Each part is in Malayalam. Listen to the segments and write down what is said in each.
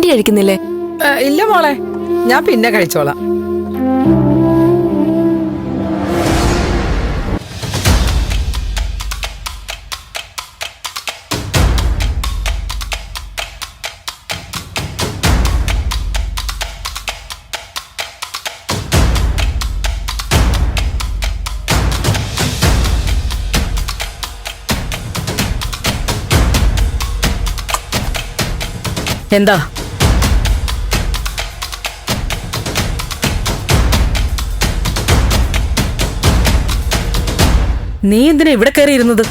ആന്റി കഴിക്കുന്നില്ലേ? ഇല്ല മോളെ, ഞാൻ പിന്നെ കഴിച്ചോളാം. എന്താ? നീ എന്തിനാ ഇവിടെ കയറിയിരുന്നത്?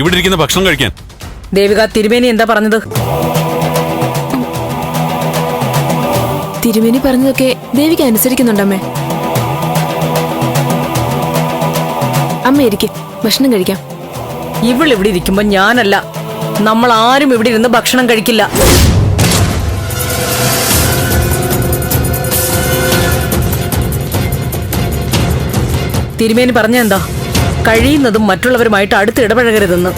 ഇവിടെ ഇരിക്കുന്ന ഭക്ഷണം കഴിക്കാൻ. ദേവിക, തിരുമേനി എന്താ പറഞ്ഞത്? തിരുമേനി പറഞ്ഞതൊക്കെ ദേവിക അനുസരിക്കുന്നുണ്ടമ്മേ. അമ്മ ഇരിക്കെ, ഭക്ഷണം കഴിക്കാം. ഇവളിവിടെ ഇരിക്കുമ്പോ ഞാനല്ല, നമ്മൾ ആരും ഇവിടെ ഇരുന്ന് ഭക്ഷണം കഴിക്കില്ല. തിരുമേനി പറഞ്ഞ എന്താ? കഴിയുന്നതും മറ്റുള്ളവരുമായിട്ട് അടുത്ത് ഇടപഴകരുതെന്ന്.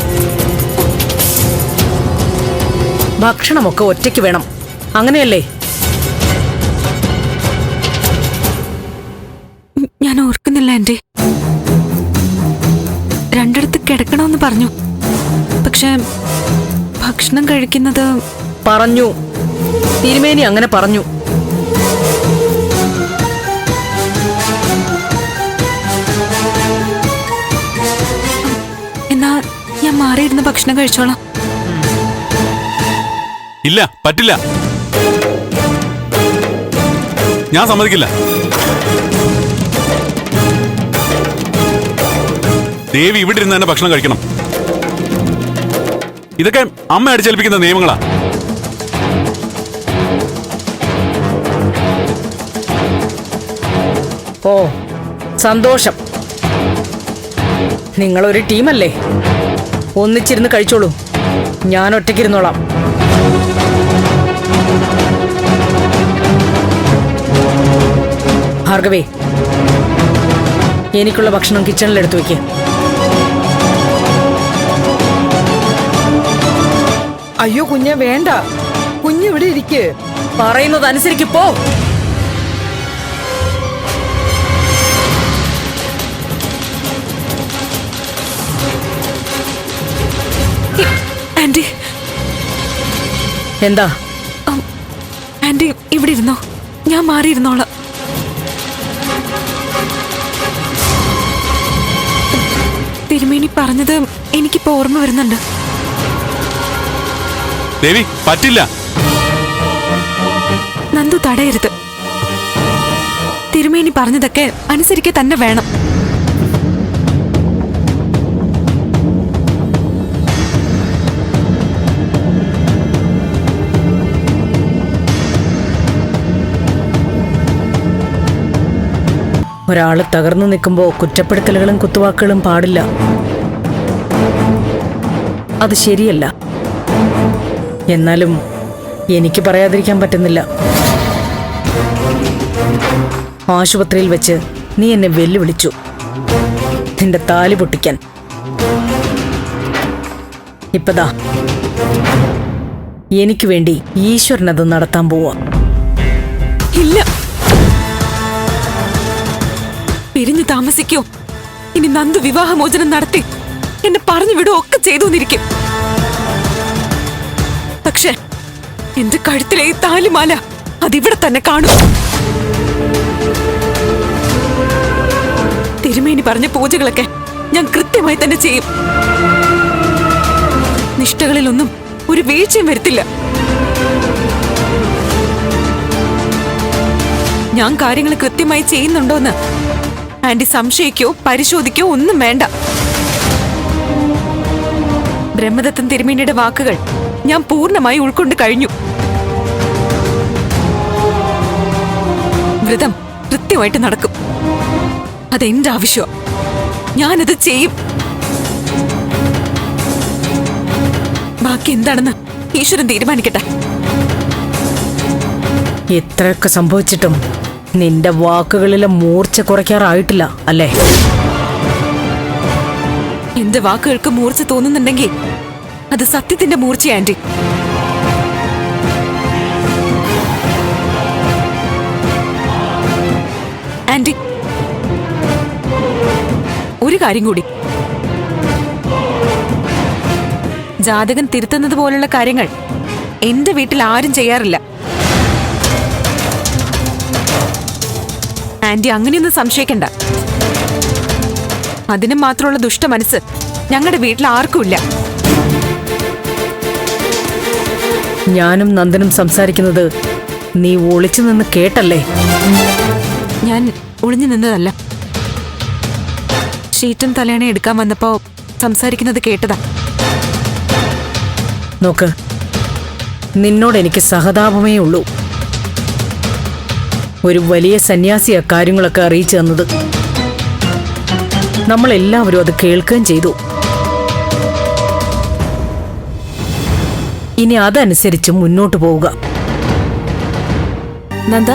ഭക്ഷണമൊക്കെ ഒറ്റയ്ക്ക് വേണം, അങ്ങനെയല്ലേ? ഞാൻ ഓർക്കുന്നില്ല ആന്റി. രണ്ടിടത്ത് കിടക്കണമെന്ന് പറഞ്ഞു, പക്ഷെ ഭക്ഷണം കഴിക്കുന്നത് പറഞ്ഞു. തിരുമേനി അങ്ങനെ പറഞ്ഞു. എന്നാ ഞാൻ മാറിയിരുന്ന് ഭക്ഷണം കഴിച്ചോളാം. ഇല്ല, പറ്റില്ല. ഞാൻ സമ്മതിക്കില്ല. ദേവി ഇവിടെ ഇരുന്ന് തന്നെ ഭക്ഷണം കഴിക്കണം. ഇതൊക്കെ അമ്മ അടിച്ചേൽപ്പിക്കുന്ന നിയമങ്ങളാ. ഓ, സന്തോഷം. നിങ്ങളൊരു ടീമല്ലേ, ഒന്നിച്ചിരുന്ന് കഴിച്ചോളൂ. ഞാൻ ഒറ്റയ്ക്കിരുന്നോളാം. ഭാർഗവേ, എനിക്കുള്ള ഭക്ഷണം കിച്ചണിലെടുത്തു വയ്ക്കുക. അയ്യോ കുഞ്ഞെ, വേണ്ട. കുഞ്ഞിവിടെ ഇരിക്ക്. പറയുന്നത് അനുസരിക്ക്, പോ. ആന്റി. എന്താ? ആന്റി ഇവിടെ ഇരുന്നോ, ഞാൻ മാറിയിരുന്നോളാം. തിരുമേനി പറഞ്ഞത് എനിക്കിപ്പോ ഓർമ്മ വരുന്നുണ്ട്. ദേവി, പറ്റില്ല. നന്ദു തടയരുത്. തിരുമേനി പറഞ്ഞതൊക്കെ അനുസരിക്കെ തന്നെ വേണം. ഒരാള് തകർന്നു നിൽക്കുമ്പോ കുറ്റപ്പെടുത്തലുകളും കുത്തുവാക്കുകളും പാടില്ല. അത് ശരിയല്ല. എന്നാലും എനിക്ക് പറയാതിരിക്കാൻ പറ്റുന്നില്ല. ആശുപത്രിയിൽ വെച്ച് നീ എന്നെ വെല്ലുവിളിച്ചു, നിന്റെ താലി പൊട്ടിക്കാൻ. ഇപ്പതാ എനിക്ക് വേണ്ടി ഈശ്വരനത് നടത്താൻ പോവാ. ഇല്ല, പിരിഞ്ഞു താമസിക്കോ, ഇനി നന്ദു വിവാഹമോചനം നടത്തി എന്നെ പറഞ്ഞു വിടുകയോ ഒക്കെ ചെയ്തുന്നിരിക്കും. പക്ഷെ എന്റെ കഴുത്തിലെ ഈ താലിമാല അതിവിടെ തന്നെ കാണും. തിരുമേനി പറഞ്ഞ പൂജകളൊക്കെ ഞാൻ കൃത്യമായി തന്നെ ചെയ്യും. നിഷ്ഠകളിലൊന്നും ഒരു വീഴ്ചയും വരുത്തില്ല. ഞാൻ കാര്യങ്ങൾ കൃത്യമായി ചെയ്യുന്നുണ്ടോന്ന് ആന്റി സംശയിക്കോ പരിശോധിക്കോ ഒന്നും വേണ്ട. ബ്രഹ്മദത്തൻ തിരുമേനിയുടെ വാക്കുകൾ ഞാൻ പൂർണ്ണമായി ഉൾക്കൊണ്ട് കഴിഞ്ഞു. വ്രതം കൃത്യമായിട്ട് നടക്കും. അതെന്റെ ആവശ്യം. ഞാനത് ചെയ്യും. ബാക്കി എന്താണെന്ന് ഈശ്വരൻ തീരുമാനിക്കട്ടെ. എത്രയൊക്കെ സംഭവിച്ചിട്ടും നിന്റെ വാക്കുകളിലെ മൂർച്ച കുറയ്ക്കാറായിട്ടില്ല അല്ലേ? എന്റെ വാക്കുകൾക്ക് മൂർച്ച തോന്നുന്നുണ്ടെങ്കിൽ അത് സത്യത്തിന്റെ മൂർച്ച ആന്റി. ആന്റി, ഒരു കാര്യം കൂടി. ജാതകം തിരുത്തുന്നത് പോലുള്ള കാര്യങ്ങൾ എന്റെ വീട്ടിൽ ആരും ചെയ്യാറില്ല. ആന്റി അങ്ങനെയൊന്നും സംശയിക്കണ്ട. അതിന് മാത്രമുള്ള ദുഷ്ട മനസ്സ് ഞങ്ങളുടെ വീട്ടിൽ ആർക്കുമില്ല. ഞാനും നന്ദനും സംസാരിക്കുന്നത് നീ ഒളിച്ചു നിന്ന് കേട്ടല്ലേ? ഞാൻ ഒളിഞ്ഞു നിന്നതല്ല. ഷീറ്റും തലേണ എടുക്കാൻ വന്നപ്പോ സംസാരിക്കുന്നത് കേട്ടതാ. നോക്ക്, നിന്നോട് എനിക്ക് സഹതാപമേ ഉള്ളൂ. ഒരു വലിയ സന്യാസിയാ കാര്യങ്ങളൊക്കെ അറിയിച്ചു തന്നത്. നമ്മളെല്ലാവരും അത് കേൾക്കുകയും ചെയ്തു. ഇനി അതനുസരിച്ച് മുന്നോട്ട് പോവുക. നന്ദ,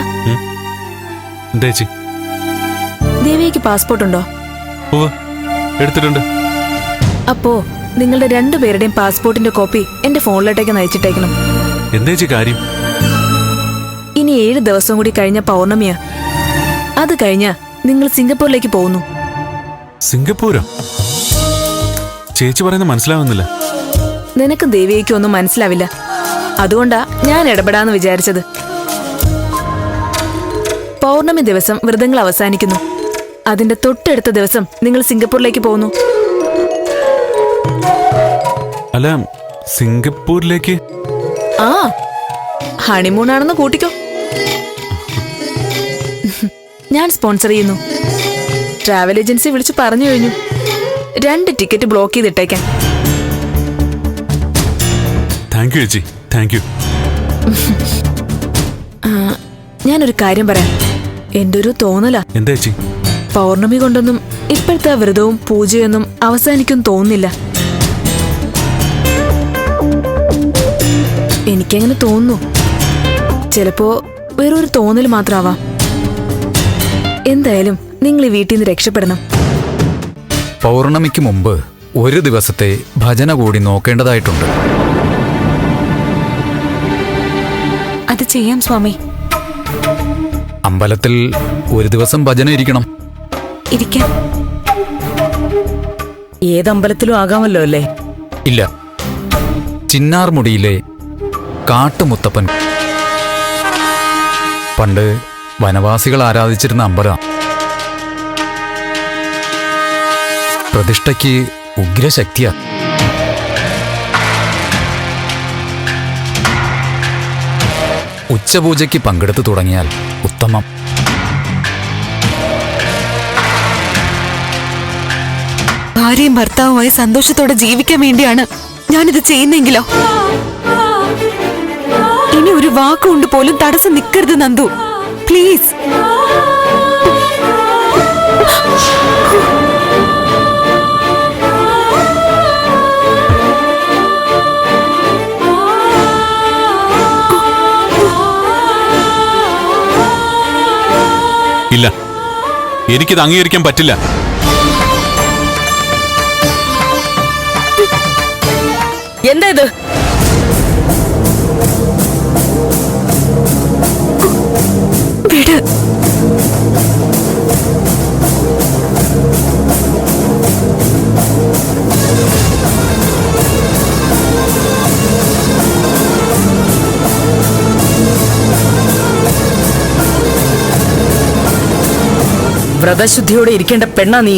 എന്താ ചേച്ചി? ദേവിക്ക് പാസ്പോർട്ട് ഉണ്ടോ? എടുത്തിട്ടുണ്ട്. അപ്പോ നിങ്ങളുടെ രണ്ടുപേരുടെയും പാസ്പോർട്ടിന്റെ കോപ്പി എന്റെ ഫോണിലോട്ടേക്ക് അയച്ചിട്ടേക്കണം. എന്താ ചേച്ചി കാര്യം? ഇനി 7 ദിവസം കൂടി കഴിഞ്ഞ പൗർണമിയാ. അത് കഴിഞ്ഞ നിങ്ങൾ സിംഗപ്പൂരിലേക്ക് പോകുന്നു. സിംഗപ്പൂരോ? ചേച്ചി പറയുന്നത് മനസ്സിലാവുന്നില്ല. നിനക്ക് ദേവിയേക്കും ഒന്നും മനസ്സിലാവില്ല. അതുകൊണ്ടാ ഞാൻ ഇടപെടാന്ന് വിചാരിച്ചത്. പൗർണമി ദിവസം വ്രതങ്ങൾ അവസാനിക്കുന്നു. അതിന്റെ തൊട്ടടുത്ത ദിവസം നിങ്ങൾ സിംഗപ്പൂരിലേക്ക് പോകുന്നു. അല്ല, സിംഗപ്പൂരിലേക്ക്? ആ, ഹണിമൂണാണെന്ന് കൂട്ടിക്കോ. ഞാൻ സ്പോൺസർ ചെയ്യുന്നു. ട്രാവൽ ഏജൻസി വിളിച്ച് പറഞ്ഞു കഴിഞ്ഞു. 2 ടിക്കറ്റ് ബ്ലോക്ക് ചെയ്തിട്ടേക്കാൻ. താങ്ക് യു ചേച്ചി, താങ്ക് യു. ഞാനൊരു കാര്യം പറയാം. എന്റെ ഒരു തോന്നലാ. എന്താ ചേച്ചി? പൗർണമി കൊണ്ടൊന്നും ഇപ്പോഴത്തെ വ്രതവും പൂജയൊന്നും അവസാനിക്കും തോന്നുന്നില്ല. എനിക്കങ്ങനെ തോന്നുന്നു. ചിലപ്പോ വേറൊരു തോന്നൽ മാത്രമാവാം. എന്തായാലും നിങ്ങൾ ഈ വീട്ടിൽ നിന്ന് രക്ഷപ്പെടണം. പൗർണമിക്ക് മുമ്പ് ഒരു ദിവസത്തെ ഭജന കൂടി നോക്കേണ്ടതായിട്ടുണ്ട്. അത് ചെയ്യാം സ്വാമി. അമ്പലത്തിൽ ഒരു ദിവസം ഭജന ഇരിക്കണം. ഇരിക്കാം. ഏതമ്പലത്തിലും ആകാമല്ലോ അല്ലേ? ഇല്ല, ചിന്നാർമുടിയിലെ കാട്ടുമുത്തപ്പൻ. പണ്ട് വനവാസികൾ ആരാധിച്ചിരുന്ന അമ്പലം. പ്രതിഷ്ഠയ്ക്ക് ഉഗ്രശക്തിയാ. ഉച്ചപൂജയ്ക്ക് പങ്കെടുത്തു തുടങ്ങിയാൽ ഉത്തമം. ഭാര്യയും ഭർത്താവുമായി സന്തോഷത്തോടെ ജീവിക്കാൻ വേണ്ടിയാണ് ഞാനിത് ചെയ്യുന്നെങ്കിലോ? ഇനി ഒരു വാക്കുകൊണ്ട് പോലും തടസ്സം നിൽക്കരുത് നന്ദു, പ്ലീസ്. ഇല്ല, എനിക്കിത് അംഗീകരിക്കാൻ പറ്റില്ല. എന്താ ഇത്? വിട്. വ്രതശുദ്ധിയോടെ ഇരിക്കേണ്ട പെണ്ണാ നീ.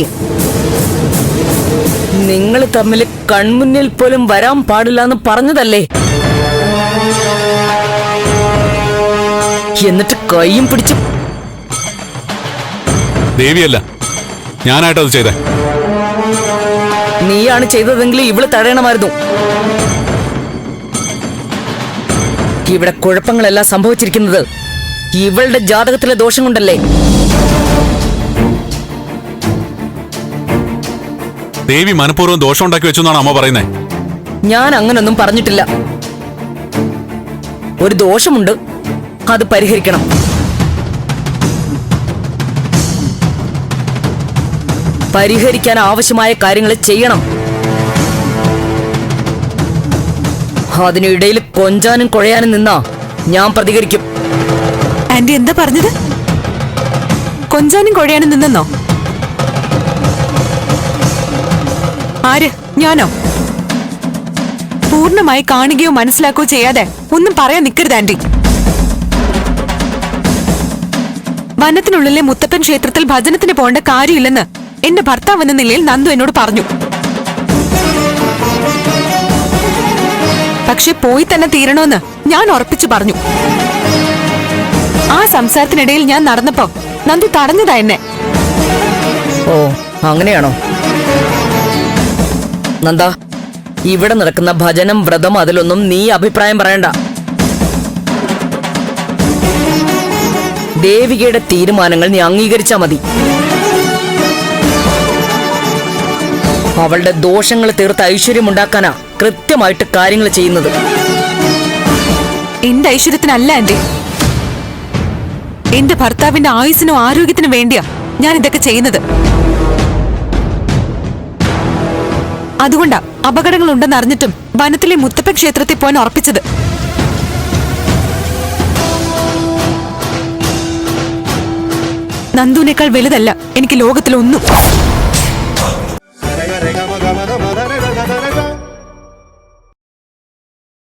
നിങ്ങൾ തമ്മിൽ കൺമുന്നിൽ പോലും വരാൻ പാടില്ല എന്ന് പറഞ്ഞതല്ലേ? എന്നിട്ട് കൈയും പിടിച്ച്. ദേവിയല്ല, ഞാനായിട്ടത് ചെയ്തേ. നീയാണ് ചെയ്തതെങ്കിൽ ഇവള് തടയണമായിരുന്നു. ഇവിടെ കുഴപ്പങ്ങളെല്ലാം സംഭവിച്ചിരിക്കുന്നത് ഇവളുടെ ജാതകത്തിലെ ദോഷം കൊണ്ടല്ലേ? ദേവി മനഃപൂർവ്വം ദോഷം ഉണ്ടാക്കി വെച്ചു എന്നാണ് അമ്മ പറയുന്നേ. ഞാൻ അങ്ങനൊന്നും പറഞ്ഞിട്ടില്ല. ഒരു ദോഷമുണ്ട്, അത് പരിഹരിക്കണം. പരിഹരിക്കാൻ ആവശ്യമായ കാര്യങ്ങൾ ചെയ്യണം. അതിനിടയിൽ കൊഞ്ചാനും കുഴയാനും നിന്നാ ഞാൻ പ്രതികരിക്കും. ആന്റി എന്താ പറഞ്ഞത്? കൊഞ്ചാനും കൊഴയാനും നിന്നെന്നോ? ആര്? ഞാനോ? പൂർണ്ണമായി കാണുകയോ മനസ്സിലാക്കുകയോ ചെയ്യാതെ ഒന്നും പറയാൻ നിൽക്കരുത് ആന്റി. വനത്തിനുള്ളിലെ മുത്തപ്പൻ ക്ഷേത്രത്തിൽ ഭജനത്തിന് പോകേണ്ട കാര്യമില്ലെന്ന് എന്റെ ഭർത്താവ് എന്ന നിലയിൽ നന്ദു എന്നോട് പറഞ്ഞു. പക്ഷെ പോയി തന്നെ തീരണമെന്ന് ഞാൻ ഉറപ്പിച്ചു പറഞ്ഞു. ആ സംസാരത്തിനിടയിൽ ഞാൻ നടന്നപ്പോ നന്ദു തടഞ്ഞതാ എന്നെ. ഓ അങ്ങനെയാണോ? നന്ദ, ഇവിടെ നടക്കുന്ന ഭജനം വ്രതം അതിലൊന്നും നീ അഭിപ്രായം പറയണ്ട. ദേവികയുടെ തീരുമാനങ്ങൾ നീ അംഗീകരിച്ചാ മതി. അവളുടെ ദോഷങ്ങൾ തീർത്ത് ഐശ്വര്യമുണ്ടാക്കാനാ കൃത്യമായിട്ട് കാര്യങ്ങൾ ചെയ്യുന്നത്. എന്റെ ഐശ്വര്യത്തിനല്ല ആന്റി, എന്റെ ഭർത്താവിന്റെ ആയുസ്സിനും ആരോഗ്യത്തിനും വേണ്ടിയാ ഞാൻ ഇതൊക്കെ ചെയ്യുന്നത്. അതുകൊണ്ടാ അപകടങ്ങൾ ഉണ്ടെന്ന് അറിഞ്ഞിട്ടും വനത്തിലെ മുത്തപ്പൻ ക്ഷേത്രത്തിൽ പോകാൻ ഉറപ്പിച്ചത്. നന്ദുവിനേക്കാൾ വലുതല്ല എനിക്ക് ലോകത്തിലൊന്നും.